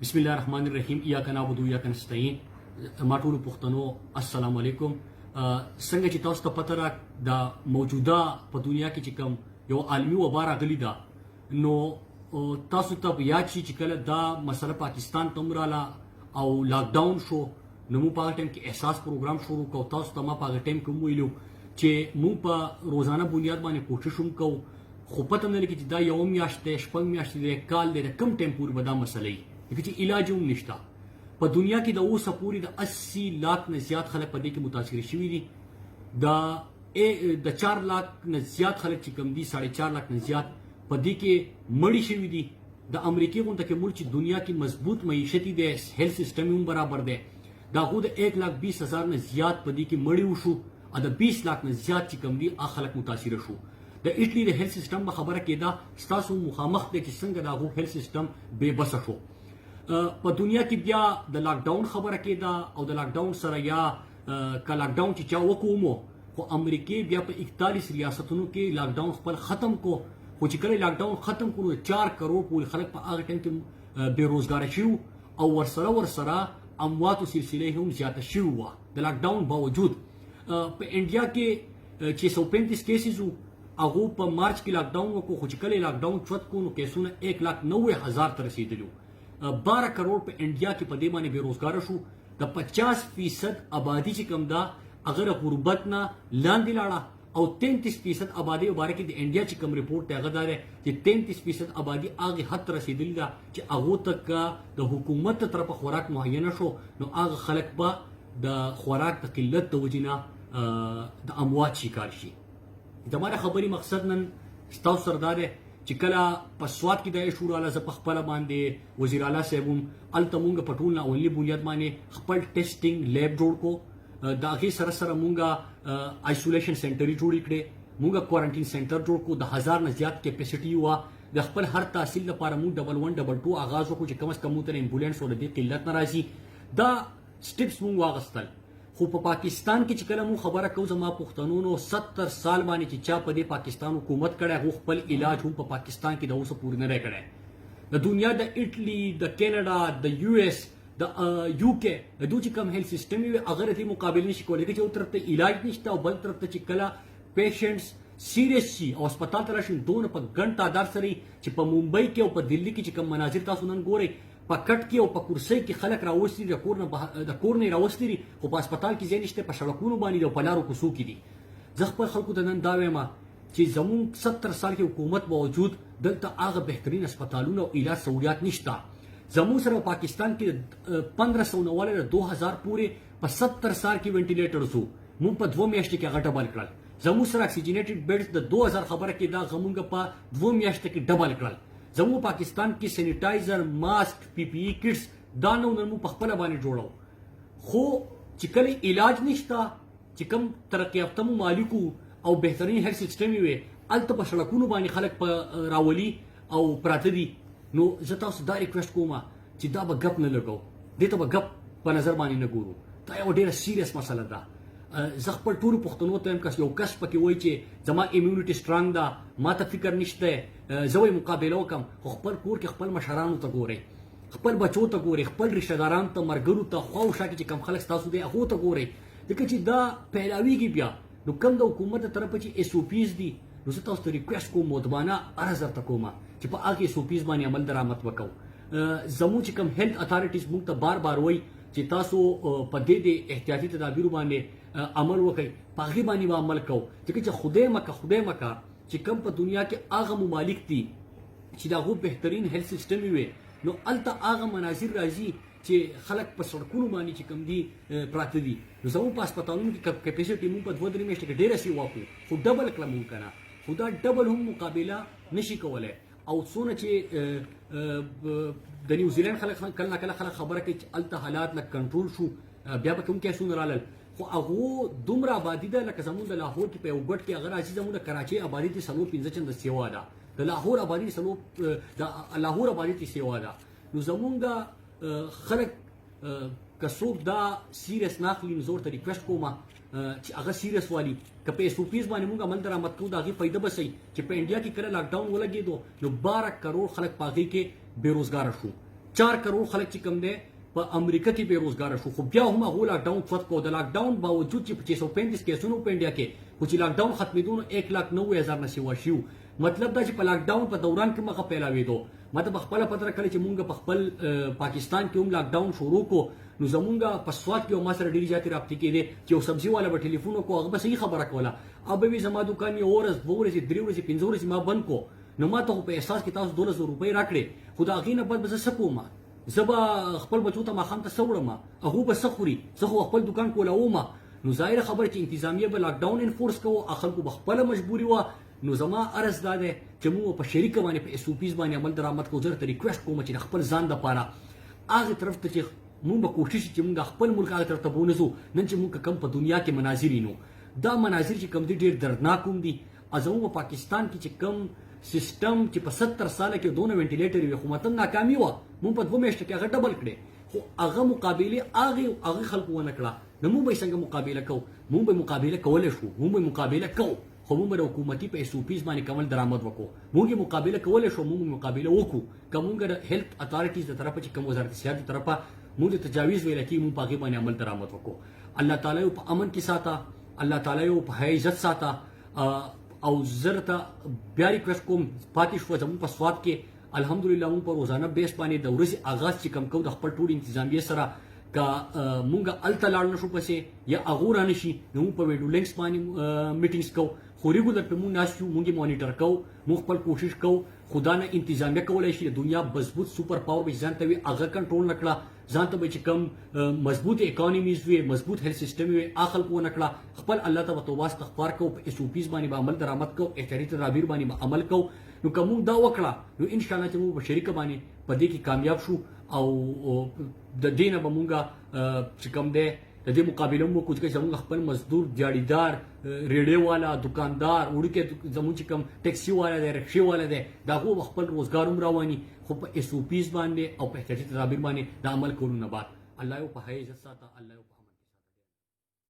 بسم الله الرحمن الرحیم ایاک نعبد و ایاک نستعین. ما ټولو پښتنو السلام علیکم. څنګه چې تاسو ته پته را د موجوده په دنیا کې چې کوم یو عالمي وبا راغلی ده، نو تاسو ته یاد شي چې کله دا مسله پاکستان ته رااله او لاک ډاون شو، نو موږ په هغه ټایم کې احساس پروګرام شروع کوو. تاسو ته ما په هغه ټایم کې ویلو چې موږ په روزانه بنیاد باندې کوشش هم کوو، خو پته نه لګي چې دا یو میاشت دی، شپږ میاشتې دی، کال دی، د کوم ټایم پورې به دا مسله وي، ځکه چې علاج هم نشته. په دنیا کې د اوسه پورې د 80 لاک نه زیات خلک په دې کې متاثر شوي دي. د 4 لاک نه زیات خلک چې کم دي، 4.5 لاک نه زیات په دې کې مړي شوي دي. د امریکې غونډه کې ملک چې دنیا کې مضبوط معیشتي دی، هیلث سیستم هم برابر دی، دا خو د 1,20,000 نه زیات په دې کې مړي وشو، او د 20 لاک نه زیات چې کم دي هغه خلک متاثر شو. د ایټلی د هیلث سیستم په خبره کېده، ستاسو مخامخ دی چې څنګه دا هو هیلث سیستم بے بسه شو. په دنیا کې بیا د لاک ډاون خبره کېده، او د لاک ډاون سره یا که لاک ډاون چې چا وکومو، خو امریکې بیا په 41 ریاستونو کې لاک ډاون خپل ختم کو. خو چې کله لاک ډاون ختم کړو، 4 کروڑ پورې خلک په هغه ټایم کې بېروزګاره شو، او ورسره امواتو سلسله هم زیاته شوې وه د لاک ډاون باوجود. په انډیا کې چې 135 کیسز وو، هغو په مارچ کې لاک ډاون وکړو، خو چې کله لاک ډاون چوت کړو نو کیسونه 1,90,000 ته رسېدلي. 12 کروڑ په انډیا کې په دې باندې بېروزګاره شو. د 50% آبادي چې کوم ده هغه د غربت نه لاندې لاړه، او 33% آبادي مبارک د انډیا چې کوم رپورټ دی هغه دا دی چې 33% آبادي هغه حد ته رسېدلې ده چې هغو ته د حکومت تر طرفه خوراک معینه شو، نو هغه خلک به د خوراک د قلت د وجې نه د اموات شکار شي. زما د خبرې مقصد نن ستاسو سره دا دی چې کله په سوات کې د ایشو رااله، زه په خپله باندې وزیر اعلی صاحب هم هلته مونږ په ټول اولني بنیاد باندې خپل ټیسټینګ لیب جوړ کړو. د هغې سره سره مونږ آیسولیشن سینټرې جوړې کړې، مونږ کوارنټین سینټر جوړ کړو، د 1000 نه زیات کیپیسټي وه. د خپل هر تحصیل لپاره مونږ 11 2 آغاز وکړو چې کم از کم مونږ ته امبولانس او د دې قلت نه راځي. دا سټیپس مونږ واغستل. خو په پاکستان کې چې کله مونږ خبره کوو، زما پښتنونو 70 سال باندې چې چا په دې پاکستان حکومت کړی، هغو خپل علاج هم په پاکستان کې د اوسه پورې نه دی کړی. د دنیا د ایټلی، د کینیډا، د یو ایس، د یو کې د دوی چې کوم هیلث سیستم وي هغه د دې مقابله نشي کولی، چې یو طرف ته علاج نشته، او بل طرف ته چې کله پیشنټس سیریس شي او هسپتال ته راشي، دونه په ګڼ تعداد سره چې په ممبئی کې او په دلی کې چې کوم مناظر تاسو نن ګورئ، په کټ کې او په کرسۍ کې خلک راوستي دي، د کور نه راوستي دي، خو په هسپتال کې ځای نشته، په سړکونو باندې او په لارو کوڅو کې دي. زه خپل خلکو ته نن دا وایم چې زموږ 70 سال کې حکومت باوجود دلته هغه بهترین هسپتالونه او علاج سہولیات نشته. زموږ سره پاکستان کې 1500 نه والا 2000 پورې په 70 سال کې وینټیلیټرز وو، موږ په 2 میاشتې کې هغه ډبل کړل. زموږ سره اکسیجنیټډ بیډز د 2000 خبره کې دا زموږ په 2 میاشتې کې ډبل کړل. زموږ پاکستان کې سینیټایزر، ماسک، پی پی ای کټس دا نو نن موږ په خپله باندې جوړو. خو چې کله علاج نشته، چې کوم ترقي یافته ممالکو او بهترین هیلث سیسټم وي هلته په سړکونو باندې خلک په راولي او پراته دي، نو زه تاسو دا ریکویسټ کوم چې دا به ګپ نه لګو، دې ته به ګپ په نظر باندې نه ګورو. دا یو ډېره سیریس مسله ده. زه خپل ټولو پښتنو ته یم، یو کس پکې وایي چې زما امیونټي سترانګ ده، ما ته فکر نشته، زه وایي مقابله وکړم، خو خپل کور کې خپل مشرانو ته ګورئ، خپل بچو ته ګورئ، خپل رشته دارانو ته، مرګرو ته، خوا او شا کې چې کوم خلک ستاسو دی هغو ته ګورئ، ځکه چې دا پیلاویږي بیا. نو کوم د حکومت له طرفه چې ایس او پیز دي، نو زه تاسو ته ریکویسټ کوم، مودبانه عرض درته کوم چې په هغه ایس او پیز باندې عمل درآمد وکړو. زموږ چې کوم هیلث اتھارټیز موږ ته بار بار وایي چې تاسو په دې احتیاطي تدابیرو باندې عمل وکړئ، په هغې باندې به عمل کوو، ځکه چې خدای مکه چې کوم په دنیا کې هغه ممالک دي چې د هغو بهترین هیلث سیسټم وي، نو هلته هغه مناظر راځي چې خلک په سړکونو باندې چې کوم دي پراته دي. نو زموږ په هسپتالونو کې کیپیسټي موږ په 2-3 میاشتې کې ډېره سي واکو، خو ډبل کړه مونږ که نه، خو دا ډبل هم مقابله نشي کولی. او څونه چې د نیوزیلینډ خلک کله نه کله خلک خبره کوي چې هلته حالات لږ کنټرول شو، بیا به کوم کیسونه رالل، خو هغو دومره آبادي ده لکه زموږ د لاهور کې په یو ګټ کې هغه راځي، زموږ د کراچۍ آبادي ته 4-5 چنده سیوا ده، د لاهور آبادي ته سیوا ده. نو زموږ خلک که څوک دا سیریس ناخلي، نو زه ورته ریکویسټ کوم چې هغه سیریس والي، که په ایس او پیز باندې موږ عمل درآمد کوو، د هغې فایده به صحیح چې په انډیا کې کله لاک ډاون ولګېدو، نو 12 کروڑ خلک په هغې کې بېروزګاره شو، 4 کروڑ خلک چې کم دی په امریکا کې بیروزګار شو خو بیا هم هغه لاک ډاون فت کو د لاک ډاون باوجود چې 635 کیسونو په انډیا کې خو چې لاک ډاون ختمېدو 1,90,000 نه سیوا شو مطلب دا چې په لاک ډاون په دوران کې مخه پیلاوېدو مطلب خپل پتر کله چې مونږ په خپل پاکستان کې هم لاک ډاون شروع کو نو زمونږ په سواد کې ما سره ډېری جاتې رابطې کېدې چې یو سبزي والا به ټلیفون کو هغه به صحیح خبره کوله او به زما دکان یې اورس 2 ورځې 3 ورځې 5 ورځې ما بند کو نو ما ته په احساس کې تاسو 1200 روپۍ راکړې خو دا غینه بعد به زه سپوم زبا خپل بچو ته ما خام ته سوړم هغه به سخوري زه خو خپل دکان کولاوم نو ظاهر خبر چې انتظامیه به لاک ډاون انفورس کوو خلکو به خپل مجبوري و نو زما عرض دا ده چې موږ په شریک باندې په اس او پیز باندې عمل درآمد کوو زه ته ریکوست کوم چې خپل ځان د پاره هغه طرف ته چې موږ به کوشش چې موږ خپل ملک هغه طرف ته بونځو نن چې موږ کم په دنیا کې مناظر نو دا مناظر چې کم دي ډیر دردناک هم دي ازمو په پاکستان کې چې کم سیستم چې په 70 سال کې دونه وینټیلیټر وي خو متن ناکامي و موږ په 2 میاشتو کې هغه ډبل کړي خو هغه مقابله هغه خلکو ونه کړه نو موږ به څنګه مقابله کوو موږ به مقابله کولای شو موږ به مقابله کوو خو موږ د حکومتي په اس او پیز باندې کول درآمد وکړو موږ مقابله کولای شو موږ مقابله وکړو کومګ د هیلث اتھارټیز د طرفه چې کوم وزارت صحت د طرفه موږ د تجاویز ویل کی موږ په باندې عمل درآمد وکړو الله تعالی په امن کې ساته الله تعالی په عزت ساته او زرته بیا ریکوست کوم پاتې شو زموږ په سواد کې الحمدلله موږ په روزانه بیس باندې د ورځې آغاز چې کم کو د خپل ټول انتظامیه سره کا مونږه الته لاړ نشو پسې یا اغور نشي نو په ویډیو لینکس باندې میټینګز کو خو ریګولر په مونږ ناشو مونږه مانیټر کو مونږ خپل کوشش کو خدا نه انتظامیه کولای شي دنیا مضبوط سپر پاور به ځان ته وي هغه کنټرول نکړه ځان ته به چې کم مضبوط اکانومیز وي مضبوط هیلث سیستم وي اخل کو نکړه خپل الله ته توبه استغفار کو په اس او پیز باندې عمل درآمد کو احتیاطي تدابیر باندې عمل کو نو کوم دا وکړه نو ان شاء الله چې موږ په شریک باندې په دې کې کامیاب شو او د دینه به مونږه چې کوم دی د دې مقابله مو کوڅ کې زموږ خپل مزدور دیاړیدار ریډیو والا دکاندار وړکه زموږ چې کوم ټیکسي والا دی رکشي والا دی دا خو خپل روزګار هم رواني خو په اس او پیز باندې او په احتیاطي تدابیر باندې د عمل کولو نه بعد الله یو په عزت ساته الله